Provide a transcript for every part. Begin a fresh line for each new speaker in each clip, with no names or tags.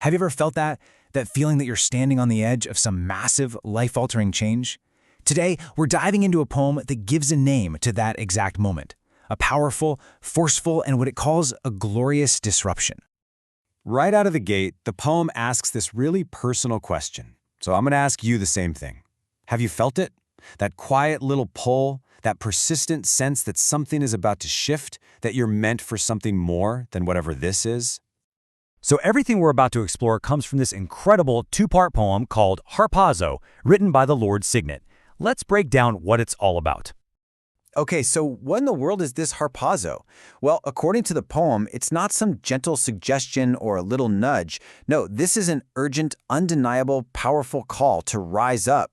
Have you ever felt that? That feeling that you're standing on the edge of some massive, life-altering change? Today, we're diving into a poem that gives a name to that exact moment. A powerful, forceful, and what it calls a glorious disruption.
Right out of the gate, the poem asks this really personal question. So I'm going to ask you the same thing. Have you felt it? That quiet little pull, that persistent sense that something is about to shift, that you're meant for something more than whatever this is?
So everything we're about to explore comes from this incredible two-part poem called Harpazo, written by the Lord Signet. Let's break down what it's all about.
Okay, so what in the world is this harpazo? Well, according to the poem, it's not some gentle suggestion or a little nudge. No, this is an urgent, undeniable, powerful call to rise up.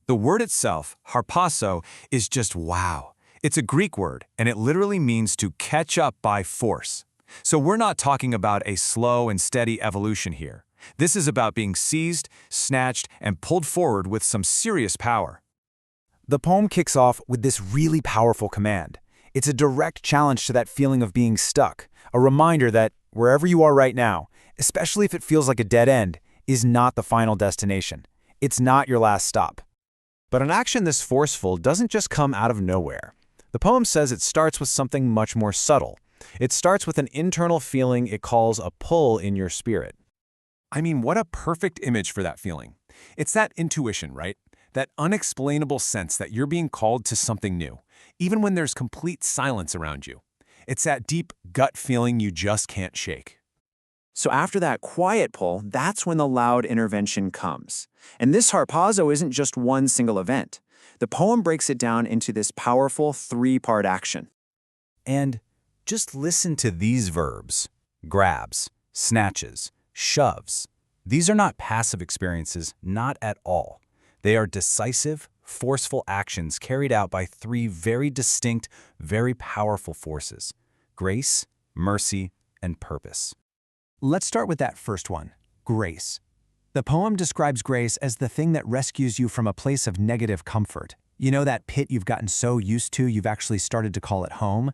The word itself, harpazo, is just wow. It's a Greek word, and it literally means to catch up by force. So we're not talking about a slow and steady evolution here. This is about being seized, snatched, and pulled forward with some serious power.
The poem kicks off with this really powerful command. It's a direct challenge to that feeling of being stuck, a reminder that wherever you are right now, especially if it feels like a dead end, is not the final destination. It's not your last stop.
But an action this forceful doesn't just come out of nowhere. The poem says it starts with something much more subtle. It starts with an internal feeling it calls a pull in your spirit.
I mean, what a perfect image for that feeling. It's that intuition, right? That unexplainable sense that you're being called to something new, even when there's complete silence around you. It's that deep gut feeling you just can't shake.
So after that quiet pull, that's when the loud intervention comes. And this harpazo isn't just one single event. The poem breaks it down into this powerful three-part action.
And just listen to these verbs: grabs, snatches, shoves. These are not passive experiences, not at all. They are decisive, forceful actions carried out by three very distinct, very powerful forces: grace, mercy, and purpose.
Let's start with that first one, grace. The poem describes grace as the thing that rescues you from a place of negative comfort. You know that pit you've gotten so used to you've actually started to call it home?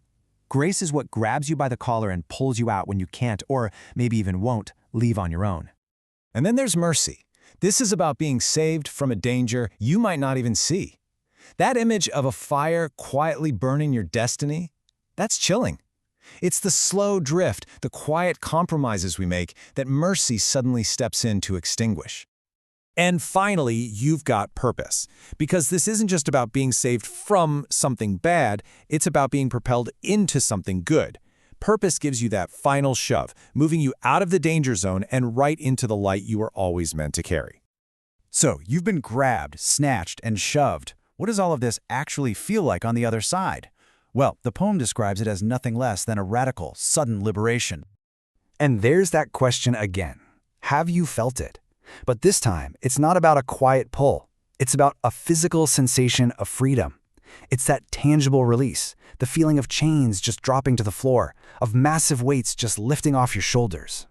Grace is what grabs you by the collar and pulls you out when you can't, or maybe even won't, leave on your own.
And then there's mercy. This is about being saved from a danger you might not even see. That image of a fire quietly burning your destiny, that's chilling. It's the slow drift, the quiet compromises we make that mercy suddenly steps in to extinguish. And finally, you've got purpose. Because this isn't just about being saved from something bad, it's about being propelled into something good. Purpose gives you that final shove, moving you out of the danger zone and right into the light you were always meant to carry. So, you've been grabbed, snatched, and shoved. What does all of this actually feel like on the other side? Well, the poem describes it as nothing less than a radical, sudden liberation. And there's that question again. Have you felt it? But this time, it's not about a quiet pull. It's about a physical sensation of freedom. It's that tangible release, the feeling of chains just dropping to the floor, of massive weights just lifting off your shoulders.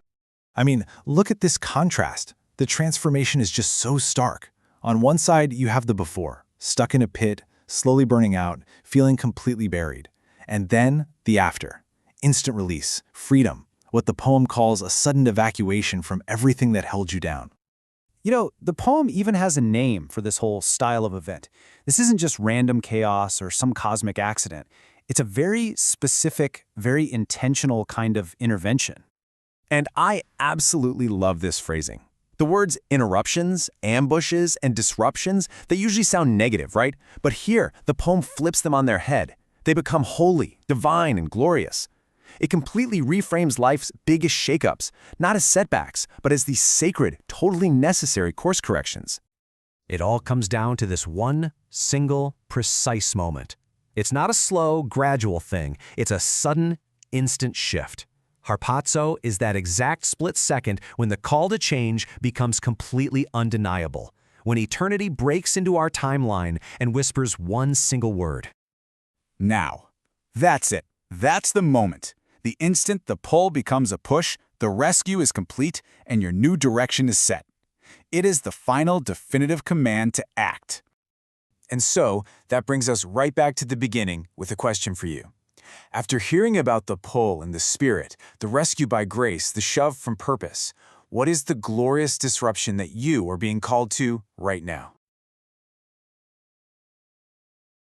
I mean, look at this contrast. The transformation is just so stark. On one side, you have the before, stuck in a pit, slowly burning out, feeling completely buried. And then the after, instant release, freedom, what the poem calls a sudden evacuation from everything that held you down.
You know, the poem even has a name for this whole style of event. This isn't just random chaos or some cosmic accident. It's a very specific, very intentional kind of intervention.
And I absolutely love this phrasing. The words interruptions, ambushes, and disruptions, they usually sound negative, right? But here, the poem flips them on their head. They become holy, divine, and glorious. It completely reframes life's biggest shakeups, not as setbacks, but as these sacred, totally necessary course corrections.
It all comes down to this one, single, precise moment. It's not a slow, gradual thing. It's a sudden, instant shift. Harpazo is that exact split second when the call to change becomes completely undeniable, when eternity breaks into our timeline and whispers one single word.
Now. That's it. That's the moment. The instant the pull becomes a push, the rescue is complete, and your new direction is set. It is the final definitive command to act.
And so, that brings us right back to the beginning with a question for you. After hearing about the pull and the spirit, the rescue by grace, the shove from purpose,
What is the glorious disruption that you are being called to right now?